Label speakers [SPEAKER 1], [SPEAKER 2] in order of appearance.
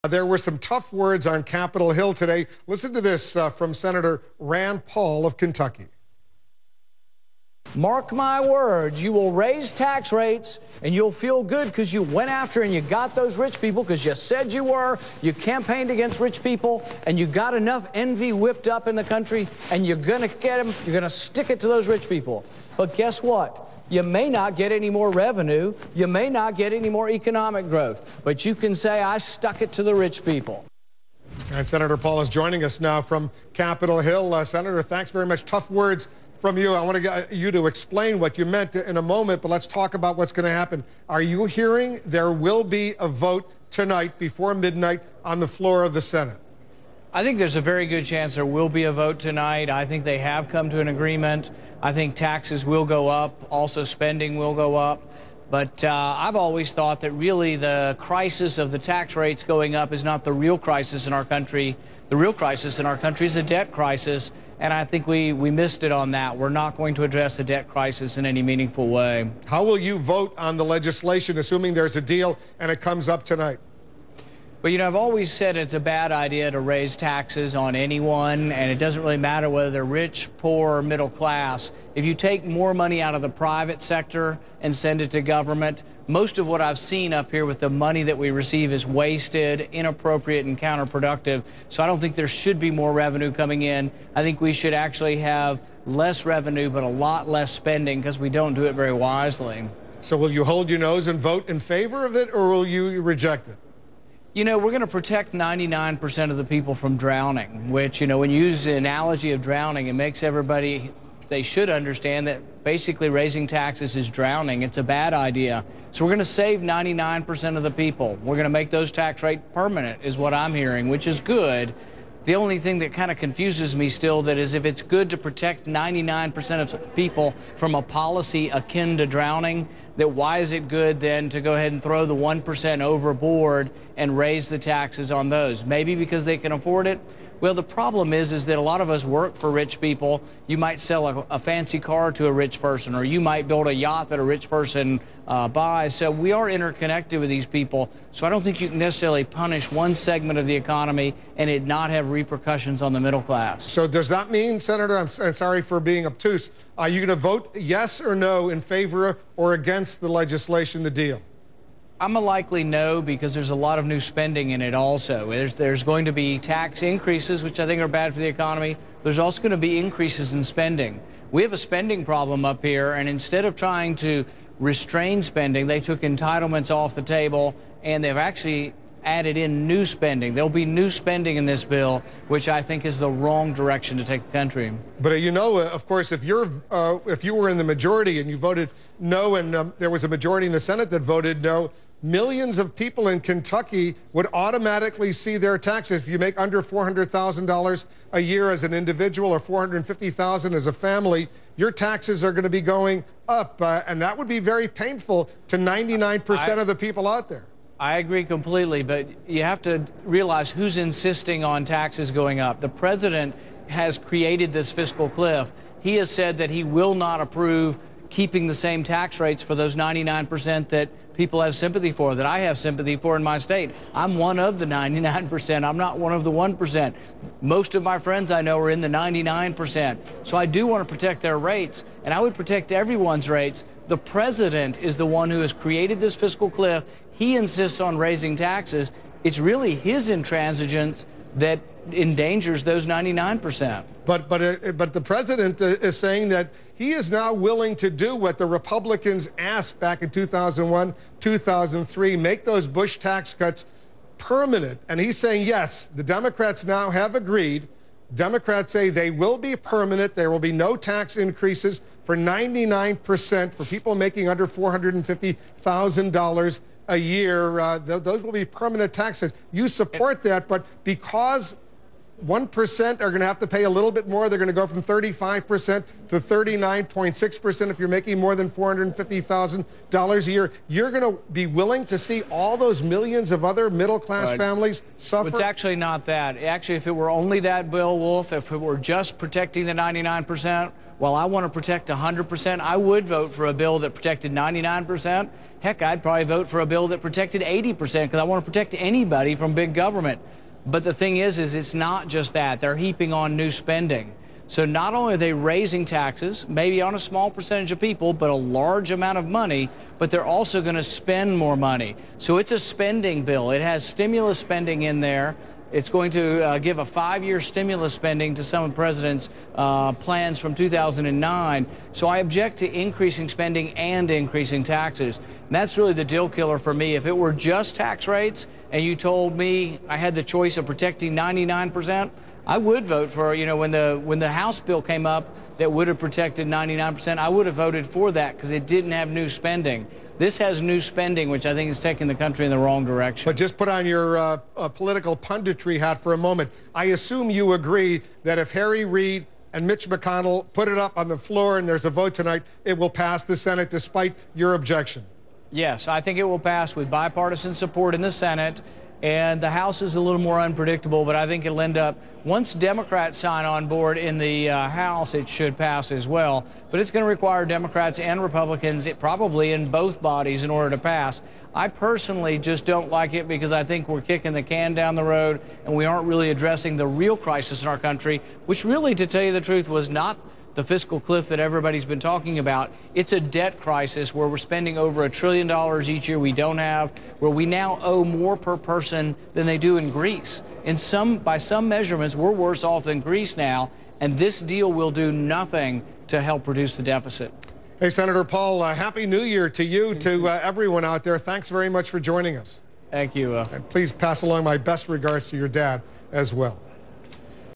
[SPEAKER 1] There were some tough words on Capitol Hill today. Listen to this from Senator Rand Paul of Kentucky.
[SPEAKER 2] Mark my words, you will raise tax rates and you'll feel good because you went after and you got those rich people because you said you were. You campaigned against rich people and you got enough envy whipped up in the country and you're going to get them. You're going to stick it to those rich people. But guess what? You may not get any more revenue. You may not get any more economic growth. But you can say, I stuck it to the rich people.
[SPEAKER 1] And Senator Paul is joining us now from Capitol Hill. Senator, thanks very much. Tough words from you. I want to get you to explain what you meant in a moment, but let's talk about what's going to happen. Are you hearing there will be a vote tonight before midnight on the floor of the Senate?
[SPEAKER 2] I think there's a very good chance there will be a vote tonight. I think they have come to an agreement. I think taxes will go up. Also, spending will go up. But I've always thought that really the crisis of the tax rates going up is not the real crisis in our country. The real crisis in our country is a debt crisis, and I think we missed it on that. We're not going to address the debt crisis in any meaningful way.
[SPEAKER 1] How will you vote on the legislation, assuming there's a deal and it comes up tonight?
[SPEAKER 2] But, you know, I've always said it's a bad idea to raise taxes on anyone, and it doesn't really matter whether they're rich, poor, or middle class. If you take more money out of the private sector and send it to government, most of what I've seen up here with the money that we receive is wasted, inappropriate, and counterproductive. So I don't think there should be more revenue coming in. I think we should actually have less revenue, but a lot less spending because we don't do it very wisely.
[SPEAKER 1] So will you hold your nose and vote in favor of it, or will you reject it?
[SPEAKER 2] You know, we're going to protect 99% of the people from drowning, which, you know, when you use the analogy of drowning, it makes everybody, they should understand that basically raising taxes is drowning. It's a bad idea. So we're going to save 99% of the people. We're going to make those tax rates permanent, is what I'm hearing, which is good. The only thing that kind of confuses me still that is if it's good to protect 99% of people from a policy akin to drowning, that why is it good then to go ahead and throw the 1% overboard and raise the taxes on those? Maybe because they can afford it? Well, the problem is that a lot of us work for rich people. You might sell a fancy car to a rich person, or you might build a yacht that a rich person buys. So we are interconnected with these people. So I don't think you can necessarily punish one segment of the economy and it not have repercussions on the middle class.
[SPEAKER 1] So does that mean, Senator, I'm sorry for being obtuse, are you going to vote yes or no in favor or against the legislation, the deal?
[SPEAKER 2] I'm a likely no, because there's a lot of new spending in it also. There's going to be tax increases, which I think are bad for the economy. There's also going to be increases in spending. We have a spending problem up here, and instead of trying to restrain spending, they took entitlements off the table, and they've actually added in new spending. There'll be new spending in this bill, which I think is the wrong direction to take the country.
[SPEAKER 1] But you know, of course, if you were in the majority and you voted no, and there was a majority in the Senate that voted no, millions of people in Kentucky would automatically see their taxes. If you make under $400,000 a year as an individual or $450,000 as a family, your taxes are going to be going up, and that would be very painful to 99% of the people out there.
[SPEAKER 2] I agree completely, but you have to realize who's insisting on taxes going up. The president has created this fiscal cliff. He has said that he will not approve keeping the same tax rates for those 99% that people have sympathy for, that I have sympathy for in my state. I'm one of the 99%. I'm not one of the 1%. Most of my friends I know are in the 99%. So I do want to protect their rates, and I would protect everyone's rates. The president is the one who has created this fiscal cliff. He insists on raising taxes. It's really his intransigence that endangers those 99%.
[SPEAKER 1] But the president is saying that he is now willing to do what the Republicans asked back in 2001, 2003, make those Bush tax cuts permanent. And he's saying, yes, the Democrats now have agreed. Democrats say they will be permanent. There will be no tax increases for 99% for people making under $450,000 a year. Those will be permanent taxes. You support that, but because 1% are going to have to pay a little bit more. They're going to go from 35% to 39.6% if you're making more than $450,000 a year. You're going to be willing to see all those millions of other middle-class families suffer?
[SPEAKER 2] It's actually not that. Actually, if it were only that, Bill Wolf, if it were just protecting the 99%, while I want to protect 100%, I would vote for a bill that protected 99%. Heck, I'd probably vote for a bill that protected 80% because I want to protect anybody from big government. But the thing is it's not just that. They're heaping on new spending. So not only are they raising taxes, maybe on a small percentage of people, but a large amount of money, but they're also going to spend more money. So it's a spending bill. It has stimulus spending in there. It's going to give a 5-year stimulus spending to some of the president's plans from 2009. So I object to increasing spending and increasing taxes. And that's really the deal killer for me. If it were just tax rates and you told me I had the choice of protecting 99%, I would vote for, you know, when the House bill came up that would have protected 99%, I would have voted for that because it didn't have new spending. This has new spending, which I think is taking the country in the wrong direction.
[SPEAKER 1] But just put on your political punditry hat for a moment. I assume you agree that if Harry Reid and Mitch McConnell put it up on the floor and there's a vote tonight, it will pass the Senate despite your objection.
[SPEAKER 2] Yes, I think it will pass with bipartisan support in the Senate. And the House is a little more unpredictable, but I think it'll end up, once Democrats sign on board in the House, it should pass as well. But it's going to require Democrats and Republicans, probably in both bodies, in order to pass. I personally just don't like it because I think we're kicking the can down the road and we aren't really addressing the real crisis in our country, which really, to tell you the truth, was not the fiscal cliff that everybody's been talking about. It's a debt crisis where we're spending over $1 trillion each year we don't have, where we now owe more per person than they do in Greece. By some measurements, we're worse off than Greece now, and this deal will do nothing to help reduce the deficit.
[SPEAKER 1] Hey, Senator Paul, Happy New Year to you, to everyone out there. Thanks very much for joining us.
[SPEAKER 2] Thank you.
[SPEAKER 1] And please pass along my best regards to your dad as well.